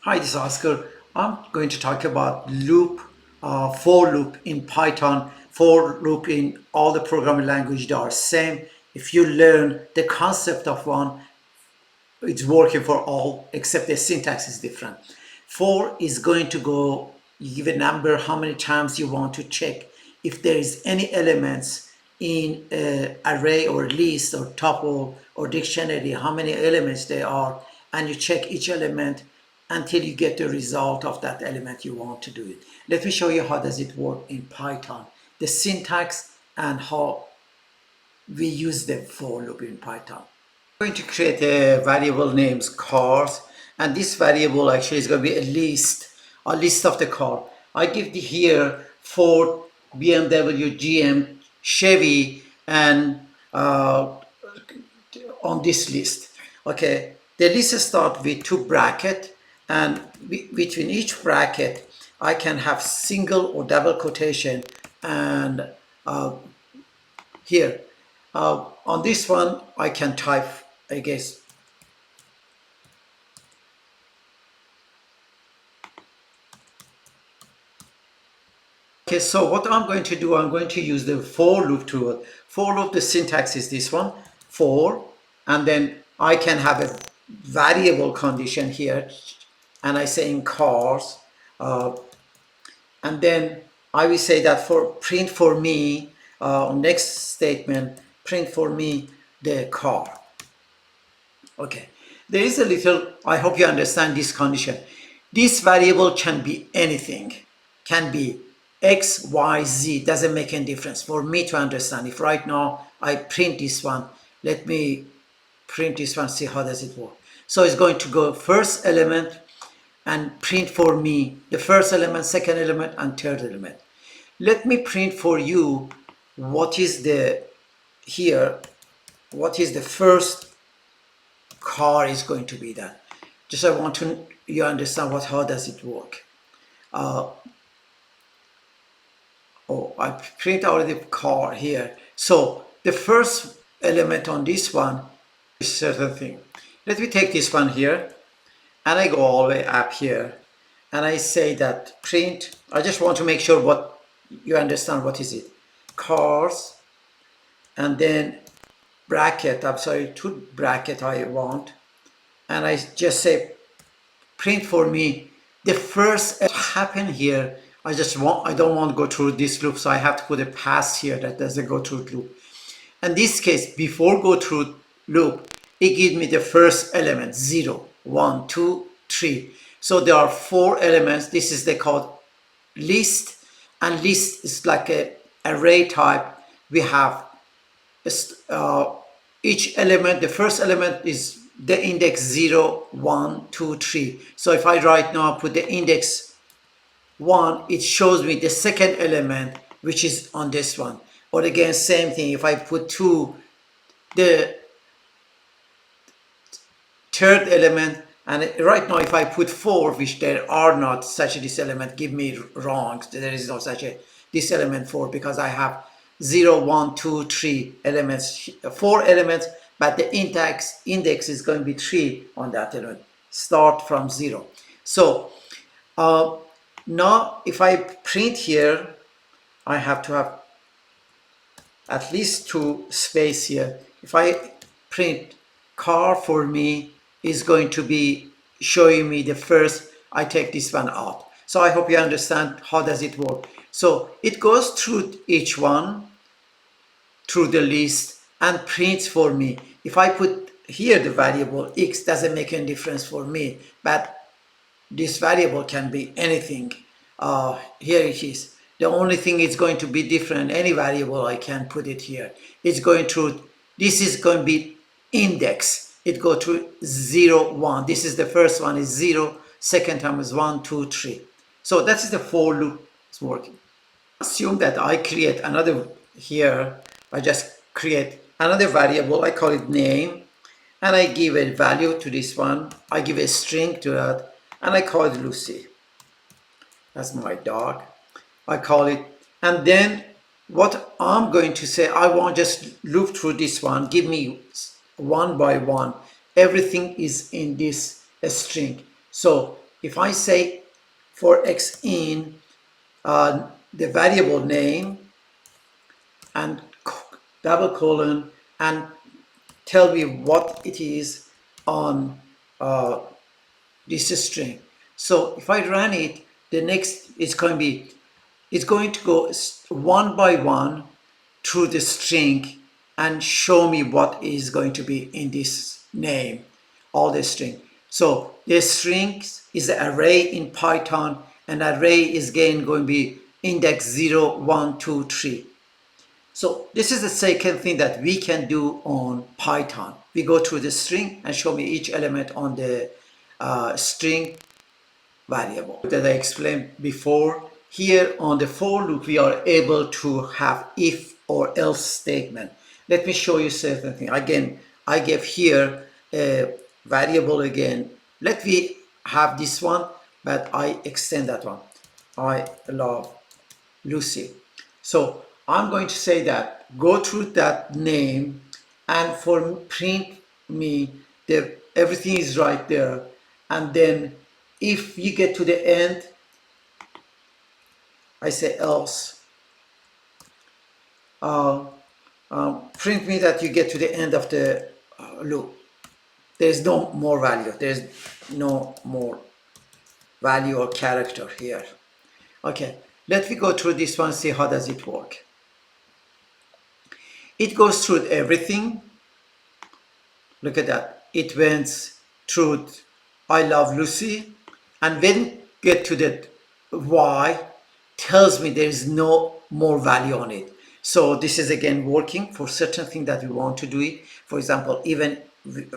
Hi, this is Oscar. I'm going to talk about for loop in Python. For loop in all the programming language, they are same. If you learn the concept of one, it's working for all, except the syntax is different. For is going to go, you give a number, how many times you want to check if there is any elements in array or list or tuple or dictionary, how many elements there are, and you check each element until you get the result of that element you want to do it. Let me show you how does it work in Python, the syntax and how we use the for loop in Python. I'm going to create a variable names cars, and this variable actually is going to be a list of the car. I give the here Ford, BMW, GM, Chevy, and on this list. Okay, the list start with two bracket, and between each bracket I can have single or double quotation, and here on this one I can type, I guess. Okay, so what I'm going to do, I'm going to use the for loop tool. For loop, the syntax is this one, for, and then I can have a variable condition here, and I say in cars, and then I will say that for print for me, next statement, print for me the car. Okay, there is a little, I hope you understand this condition. This variable can be anything, can be X, Y, Z, doesn't make any difference for me to understand. If right now I print this one, let me print this one, see how does it work. So it's going to go first element and print for me the first element, second element, and third element. Let me print for you what is the here, what is the first car is going to be that. Just I want to you understand how does it work. I print already the car here. So the first element on this one is certain thing. Let me take this one here, and I go all the way up here, and I say that print. I just want to make sure what you understand. What is it? Cars, and then bracket. I'm sorry, two bracket I want, and I just say print for me the first happen here. I don't want to go through this loop, so I have to put a pass here that doesn't go through loop. In this case, before go through loop, it gives me the first element 0, 1, 2, 3. So there are 4 elements. This is the called list, and list is like a array type. We have each element, the first element is the index 0, 1, 2, 3. So if I right now put the index 1, it shows me the second element, which is on this one. Or again, same thing, if I put 2, the third element, and right now if I put 4, which there are not such a this element, give me wrong, there is no such a this element 4, because I have 0, 1, 2, 3 elements, 4 elements, but the index is going to be 3 on that element, start from 0. So now if I print here, I have to have at least 2 space here. If I print car for me is going to be showing me the first, I take this one out. So I hope you understand how does it work. So it goes through each one, through the list, and prints for me. If I put here the variable x, doesn't make any difference for me, but this variable can be anything. Here it is. The only thing is going to be different, any variable I can put it here. It's going through, this is going to be index. It go through 0, 1. This is the first one is 0, second time is 1, 2, 3. So that is the for loop is working. Assume that I create another here. I just create another variable. I call it name, and I give a value to this one. I give a string to that, and I call it Lucy. That's my dog. I call it, and then what I'm going to say, I want just loop through this one, give me one by one. Everything is in this string. So if I say for x in the variable name and double colon and tell me what it is on this string. So if I run it, the next is going to be, it's going to go one by one through the string and show me what is going to be in this name, all the string. So the strings is an array in Python. An array is again going to be index 0, 1, 2, 3. So this is the second thing that we can do on Python. We go through the string and show me each element on the string variable that I explained before. Here on the for loop, we are able to have if or else statement. Let me show you certain thing. Again, I gave here a variable again. Let me have this one, but I extend that one. I love Lucy. So I'm going to say that go through that name and for print me the everything is right there, and then if you get to the end I say else print me that you get to the end of the loop. There's no more value, there's no more value or character here. Okay, let me go through this one, see how does it work. It goes through everything. Look at that. It went through I love Lucy, and when get to that Y, tells me there is no more value on it. So this is again working for certain thing that we want to do it. For example, even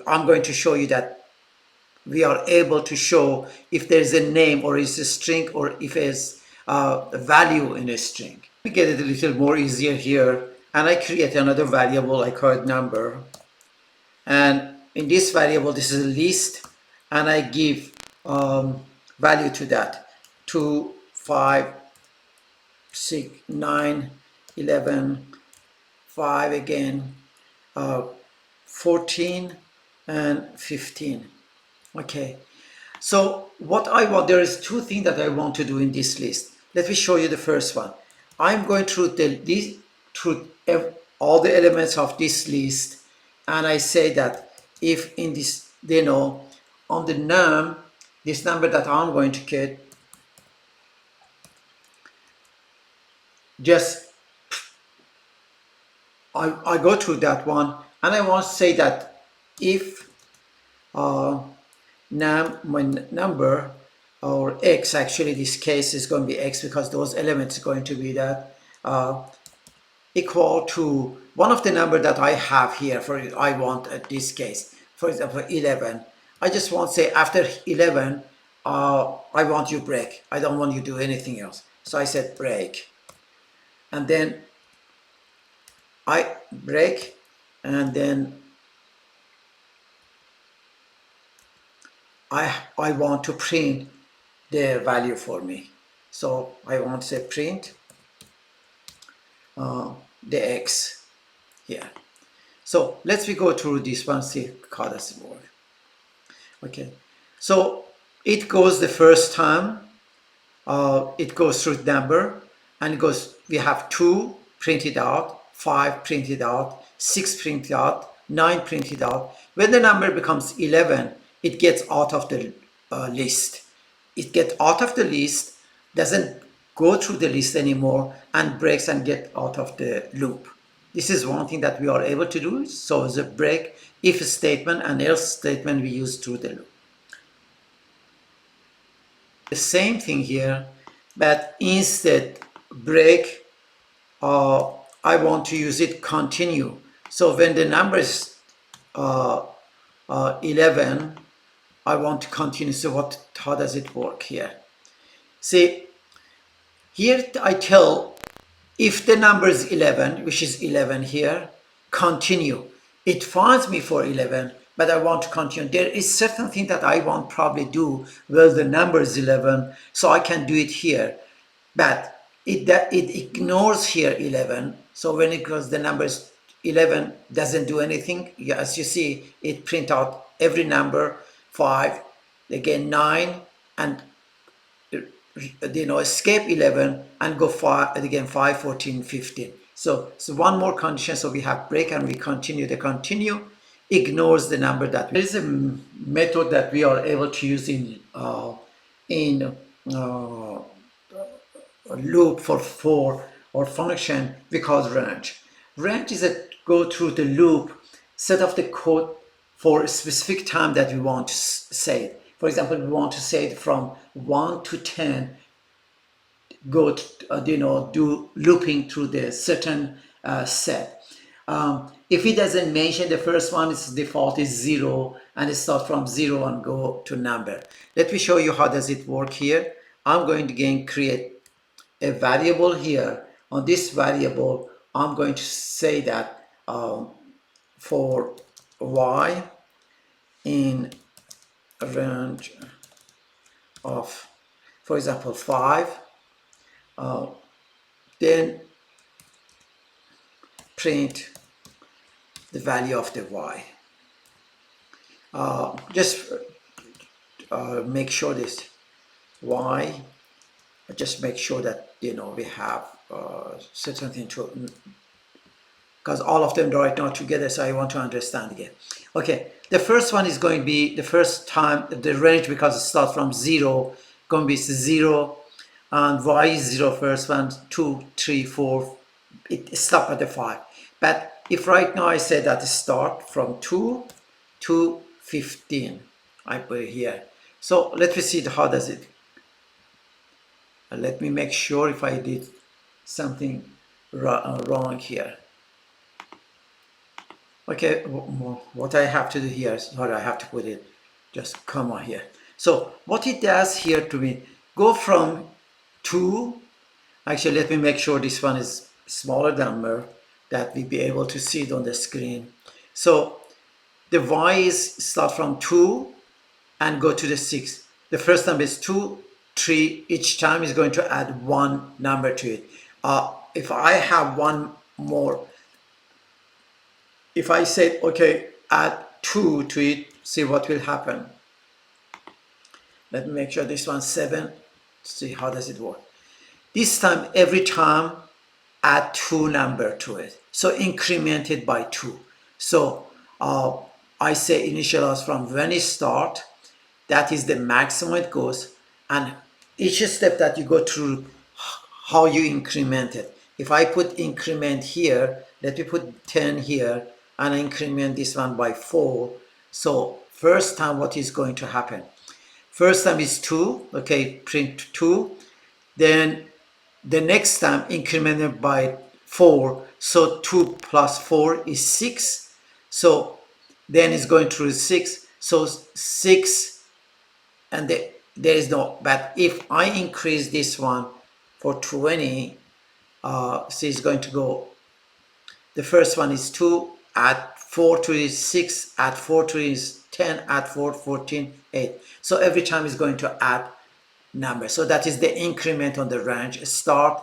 I'm going to show you that we are able to show if there's a name or is a string or if there's a value in a string. We get it a little more easier here, and I create another variable, I call it number. And in this variable, this is a list, and I give value to that, 2, 5, 6, 9, 11, 5 again, 14 and 15. Okay, so what I want, there is two things that I want to do in this list. Let me show you the first one. I'm going through all the elements of this list, and I say that if in this, on the num, this number that I'm going to get, just I go through that one, and I want to say that if my number or x, actually this case is going to be x because those elements are going to be that equal to one of the number that I have here. For I want at this case, for example 11. I just want to say after 11 I want you break. I don't want you to do anything else, so I said break, and then I break, and then I want to print the value for me. So I want to say print the x here. So let's go through this one, see how does it work. Okay, so it goes the first time, it goes through number, and it goes, we have 2 printed out, 5 printed out, 6 printed out, 9 printed out. When the number becomes 11, it gets out of the list. It gets out of the list, doesn't go through the list anymore, and breaks and get out of the loop. This is one thing that we are able to do. So the break, if statement and else statement we use through the loop. The same thing here, but instead break, I want to use it continue. So when the number is 11, I want to continue. So how does it work here? See, here I tell if the number is 11, which is 11 here, continue. It finds me for 11, but I want to continue. There is certain thing that I want probably do where the number is 11, so I can do it here. But it ignores here 11. So when it goes, the number is 11 doesn't do anything. As you see, it print out every number, 5, again 9, and escape 11 and go 5 again, 5, 14, 15. So one more condition, so we have break and we continue. The continue ignores the number that there is a method that we are able to use in loop for or function we call range. Range is a go through the loop, set of the code for a specific time that we want to say it. For example, we want to say it from 1 to 10, go to, do looping through the certain set. If it doesn't mention the first one, its default is 0, and it starts from 0 and go to number. Let me show you how does it work here. I'm going to again create a variable here. On this variable, I'm going to say that for y in range of, for example, 5, then print the value of the y. Just make sure this y, just make sure that we have certain thing to, because all of them right now together, so I want to understand again. Okay, the first one is going to be the first time the range, because it starts from 0, going to be 0, and y is 0 first one, 2, 3, 4, it stop at the 5. But if right now I say that start from 2 to 15, I put it here. So let me see how does it. Let me make sure if I did something wrong here. Okay, what I have to do here is, what I have to put it, just comma here. So what it does here to me, go from 2, actually let me make sure this one is smaller number, that we be able to see it on the screen. So the y is start from 2 and go to the 6. The first number is 2, 3, each time is going to add one number to it. If I have one more, if I say, okay, add 2 to it, see what will happen. Let me make sure this one's 7. See how does it work. This time, every time, add 2 number to it. So increment it by 2. So I say initialize from when it start. That is the maximum it goes. And each step that you go through, how you increment it. If I put increment here, let me put 10 here, and I increment this one by 4. So first time, what is going to happen? First time is 2, okay, print 2. Then the next time incremented by 4, so 2 plus 4 is 6. So then it's going through 6, so 6, and there is no, but if I increase this one for 20, so it's going to go, the first one is 2, add 4 to it is 6, add 4 to it is 10, add 4, 14, 8. So every time is going to add number. So that is the increment on the range. Start,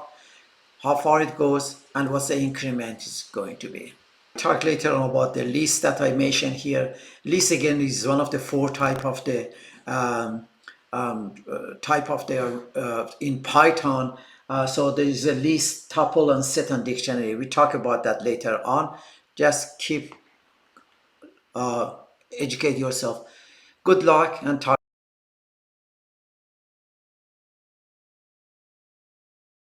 how far it goes, and what the increment is going to be. Talk later on about the list that I mentioned here. List again is one of the 4 type of the in Python. So there is a list, tuple, and set and dictionary. We talk about that later on. Just keep educate yourself. Good luck and talk.